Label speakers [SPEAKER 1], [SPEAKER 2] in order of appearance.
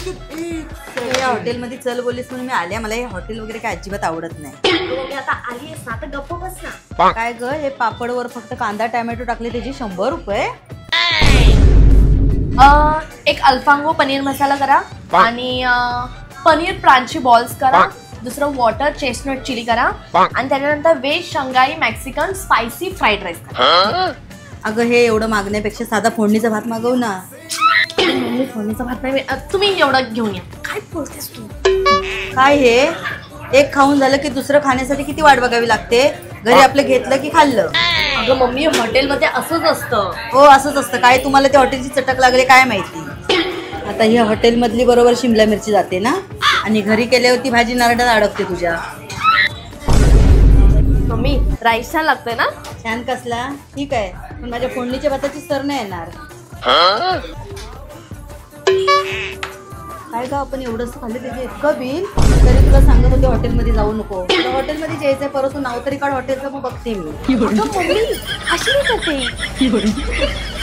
[SPEAKER 1] या हॉटेलमध्ये चल बोलीस म्हणून मी आल्या. मला हे हॉटेल वगैरे काय अजिबात आवडत नाही.
[SPEAKER 2] आता आलीस ना तर गप्प बस ना.
[SPEAKER 1] काय ग हे पापडवर फक्त कांदा टोमॅटो टाकले त्याची 100 रुपये.
[SPEAKER 2] एक अल्फांगो पनीर मसाला करा आणि पनीर प्रांची बॉल्स करा. दुसरं वॉटर चेस्टनट चिली करा आणि त्याच्यानंतर veg Shanghai Mexican spicy fried rice करा.
[SPEAKER 1] अगं हे एवढं मागण्यापेक्षा साधा फोडणीचा भात मागव ना.
[SPEAKER 2] फोडणीचा भात नाही तुम्ही एवढं घेऊन या. काय बोलतेस तू?
[SPEAKER 1] काय हे एक खाऊन झालं की दुसरं खाण्यासाठी किती वाट बघावी लागते. घरी आपलं घेतलं की खाल्लं.
[SPEAKER 2] अगं मम्मी हॉटेलमध्ये असंच असतं.
[SPEAKER 1] हो असंच असतं. काय तुम्हाला त्या हॉटेलची चटक लागले काय माहिती. आता ही हॉटेलमधली बरोबर शिमला मिरची जाते ना आणि घरी केल्यावरती भाजी नारडात अडकते तुझ्या.
[SPEAKER 2] मम्मी राईस छान लागतोय ना.
[SPEAKER 1] छान कसला ठीक आहे पण माझ्या फोडणीच्या भाताची सर नाही येणार. काय का आपण एवढंच खाल्लं त्याचे इतकं बिल तरी तुला सांगत होते हॉटेलमध्ये जाऊ नको. हॉटेलमध्ये जायचंय परत नाव तरी काढ हॉटेलचं मग बघते मी.
[SPEAKER 2] मम्मी अशी नाही करते.